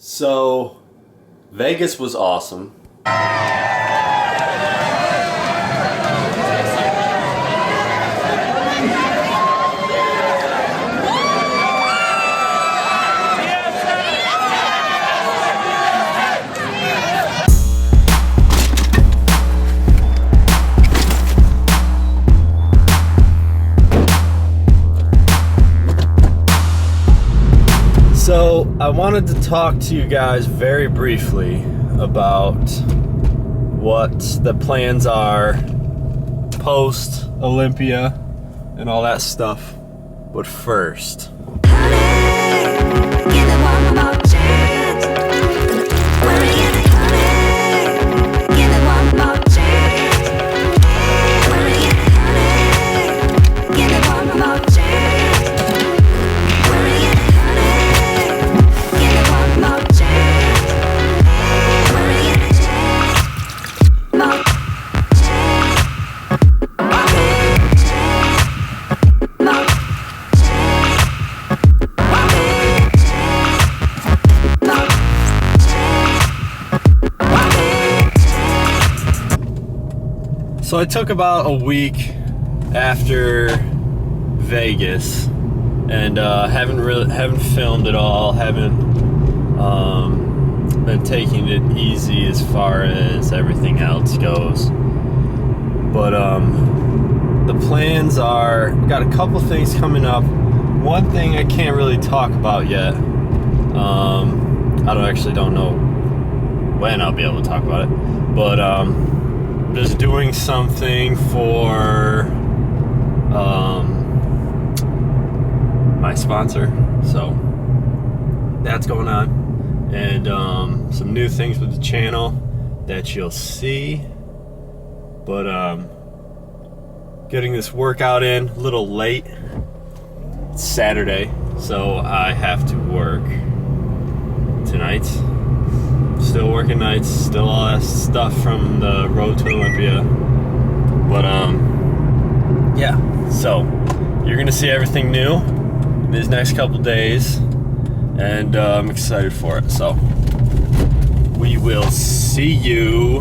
So, Vegas was awesome. So I wanted to talk to you guys very briefly about what the plans are post Olympia and all that stuff. But first, so I took about a week after Vegas and haven't filmed at all, haven't been taking it easy as far as everything else goes. But the plans are, got a couple things coming up. One thing I can't really talk about yet. I don't know when I'll be able to talk about it, but just doing something for my sponsor, so that's going on, and some new things with the channel that you'll see. But getting this workout in a little late. It's Saturday, so I have to work tonight. Still working nights, still all that stuff from the road to Olympia. But yeah, so you're gonna see everything new these next couple days, and I'm excited for it. So we will see you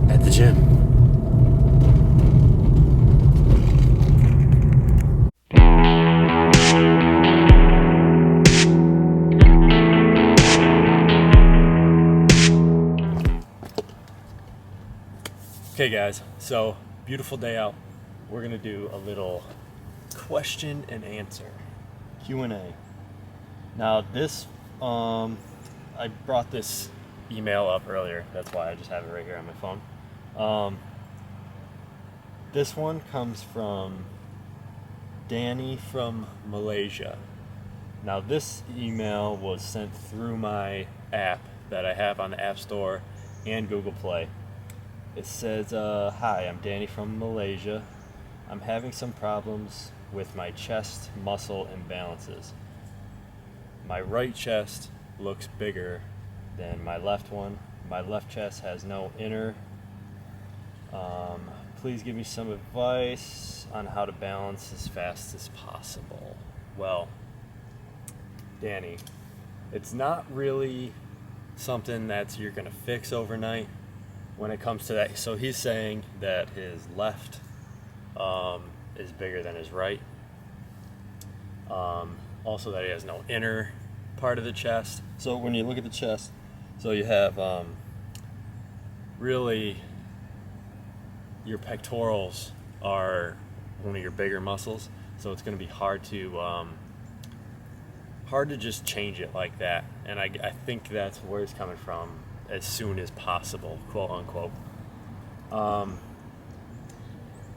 at the gym. Okay guys, so beautiful day out. We're gonna do a little question and answer, Q&A. Now this, I brought this email up earlier, that's why I just have it right here on my phone. This one comes from Danny from Malaysia. Now this email was sent through my app that I have on the App Store and Google Play. It says, hi, I'm Danny from Malaysia. I'm having some problems with my chest muscle imbalances. My right chest looks bigger than my left one. My left chest has no inner. Please give me some advice on how to balance as fast as possible. Well, Danny, it's not really something that you're gonna fix overnight. When it comes to that, so he's saying that his left is bigger than his right. Also that he has no inner part of the chest. So when you look at the chest, so you have really your pectorals are one of your bigger muscles, so it's going to be hard to just change it like that. And I think that's where it's coming from. As soon as possible, quote unquote.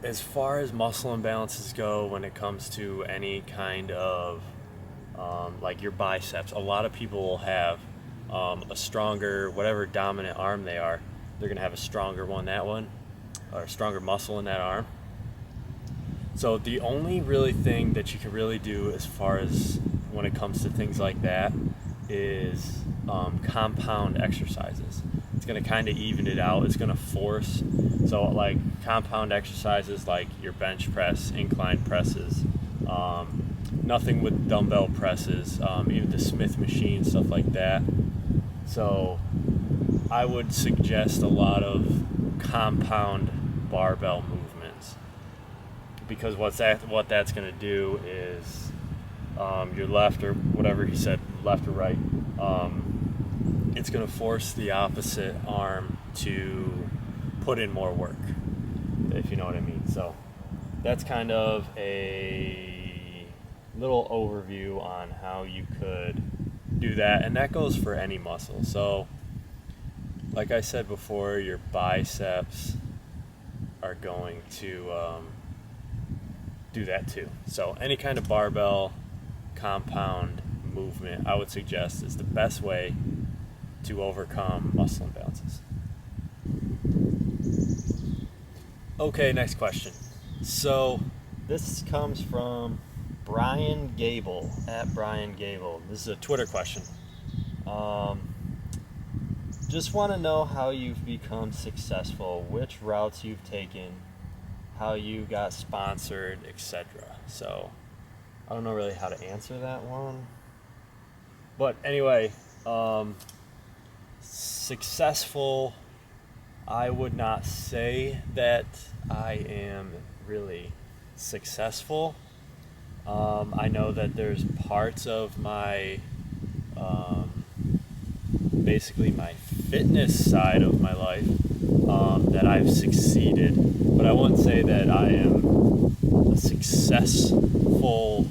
As far as muscle imbalances go, when it comes to any kind of like your biceps, a lot of people will have a stronger, whatever dominant arm they are, they're gonna have a stronger one, or a stronger muscle in that arm. So the only really thing that you can really do as far as when it comes to things like that is compound exercises. It's going to kind of even it out. It's going to force. So like compound exercises like your bench press, incline presses, nothing with dumbbell presses, even the Smith machine, stuff like that. So I would suggest a lot of compound barbell movements, because what that's going to do is your left, or whatever he said, left or right, it's going to force the opposite arm to put in more work, if you know what I mean. So that's kind of a little overview on how you could do that, and that goes for any muscle. So like I said before, your biceps are going to do that too. So any kind of barbell compound movement, I would suggest, is the best way to overcome muscle imbalances. Okay, next question. So this comes from Brian Gable, at Brian Gable. This is a Twitter question. Just want to know how you've become successful, which routes you've taken, how you got sponsored, etc. So I don't know really how to answer that one. But anyway, successful, I would not say that I am really successful. I know that there's parts of my, basically my fitness side of my life, that I've succeeded, but I wouldn't say that I am a successful,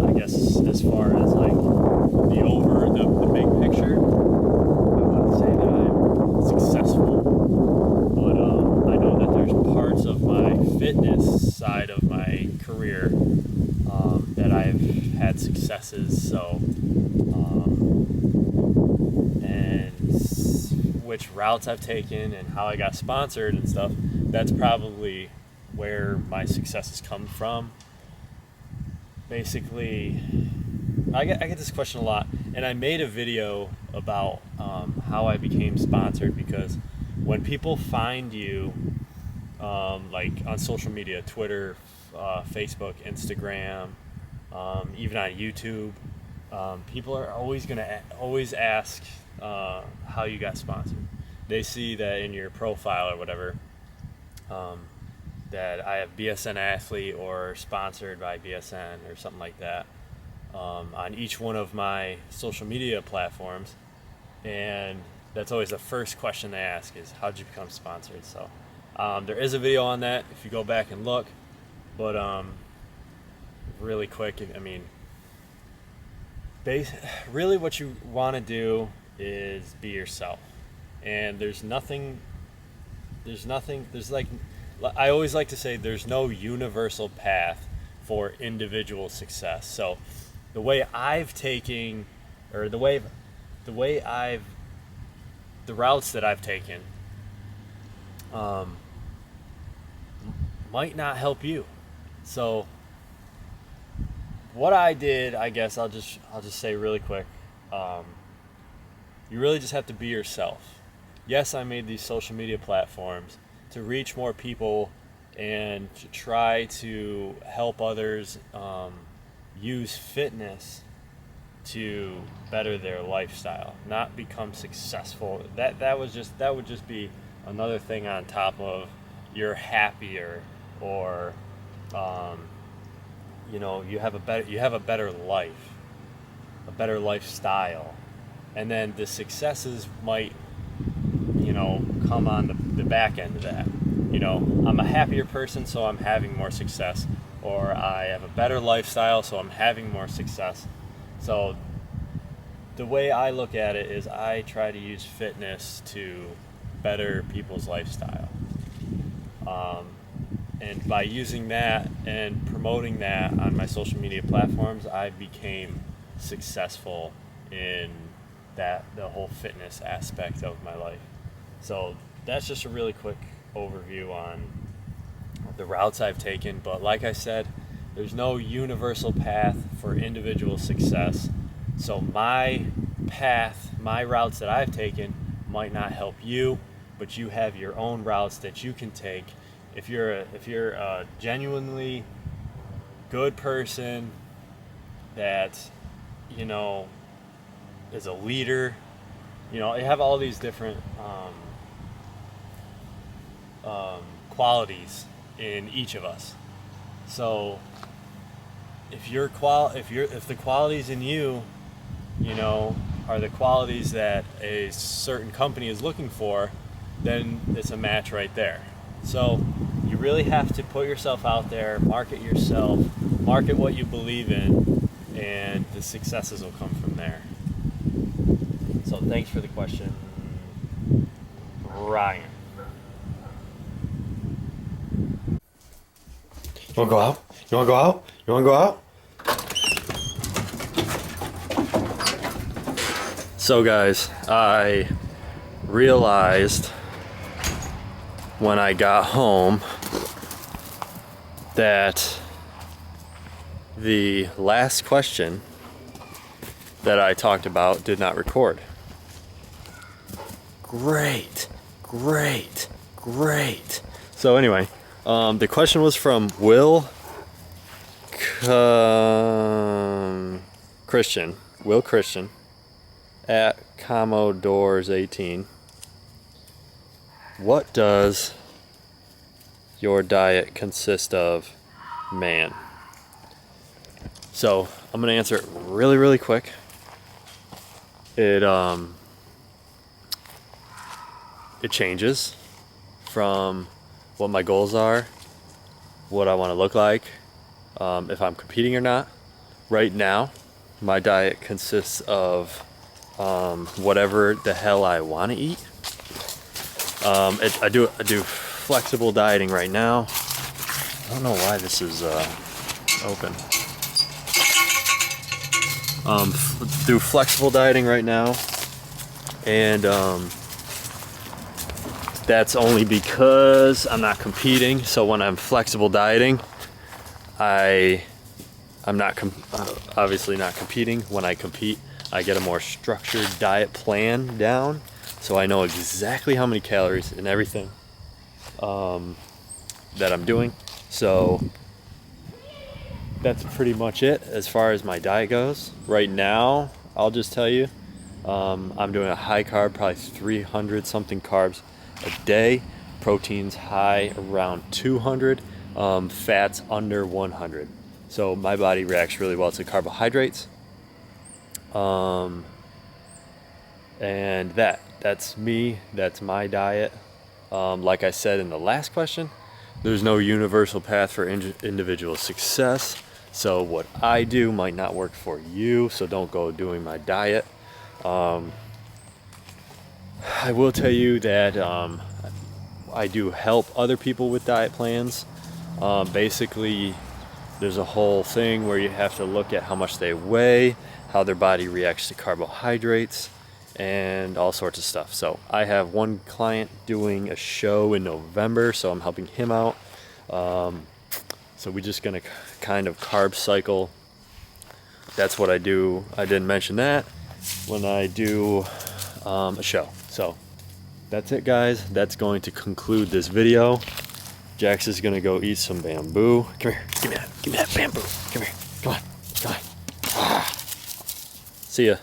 I guess, as far as like the big picture. I wouldn't say that I'm successful, but I know that there's parts of my fitness side of my career that I've had successes. So and which routes I've taken and how I got sponsored and stuff, that's probably where my successes come from. Basically, I get this question a lot, and I made a video about how I became sponsored, because when people find you, like on social media, Twitter, Facebook, Instagram, even on YouTube, people are always going to always ask how you got sponsored. They see that in your profile or whatever, that I have BSN athlete or sponsored by BSN or something like that, on each one of my social media platforms, and that's always the first question they ask is, how'd you become sponsored? So there is a video on that if you go back and look, but really quick, I mean, really what you want to do is be yourself, and there's like, I always like to say, there's no universal path for individual success. So the way I've taken, or the routes that I've taken might not help you. So what I did, I guess I'll just say really quick, you really just have to be yourself. Yes, I made these social media platforms to reach more people and to try to help others use fitness to better their lifestyle, not become successful. That would just be another thing on top of you're happier, or you have a better life, a better lifestyle, and then the successes might come on the back end of that. I'm a happier person, so I'm having more success, or I have a better lifestyle, so I'm having more success. So the way I look at it is I try to use fitness to better people's lifestyle. And by using that and promoting that on my social media platforms, I became successful in the whole fitness aspect of my life. So that's just a really quick overview on the routes I've taken. But like I said, there's no universal path for individual success. So my path, my routes that I've taken might not help you, but you have your own routes that you can take. If you're a genuinely good person that, you know, is a leader. You know, you have all these different qualities in each of us. So if the qualities in you, you know, are the qualities that a certain company is looking for, then it's a match right there. So you really have to put yourself out there, market yourself, market what you believe in, and the successes will come from there. So thanks for the question, Ryan. You wanna go out? You wanna go out? You wanna go out? So guys, I realized when I got home that the last question that I talked about did not record. Great. So anyway, the question was from Will Christian at Commodores 18. What does your diet consist of, man? So I'm gonna answer it really quick. It changes from what my goals are, what I want to look like, if I'm competing or not. Right now, my diet consists of whatever the hell I want to eat. I do flexible dieting right now. I don't know why this is open. Do flexible dieting right now, and that's only because I'm not competing. So when I'm flexible dieting, I'm not obviously not competing. When I compete, I get a more structured diet plan down, so I know exactly how many calories and everything that I'm doing. So that's pretty much it as far as my diet goes. Right now, I'll just tell you, I'm doing a high carb, probably 300 something carbs a day, proteins high around 200, fats under 100. So my body reacts really well to carbohydrates. And that's me, that's my diet. Like I said in the last question, there's no universal path for individual success. So what I do might not work for you, so don't go doing my diet. I will tell you that I do help other people with diet plans. Basically, there's a whole thing where you have to look at how much they weigh, how their body reacts to carbohydrates, and all sorts of stuff. So I have one client doing a show in November, so I'm helping him out. So we're just gonna kind of carb cycle. That's what I do. I didn't mention that when I do a show. So that's it, guys. That's going to conclude this video. Jax is gonna go eat some bamboo. Come here, give me that bamboo. Come here, come on. See ya.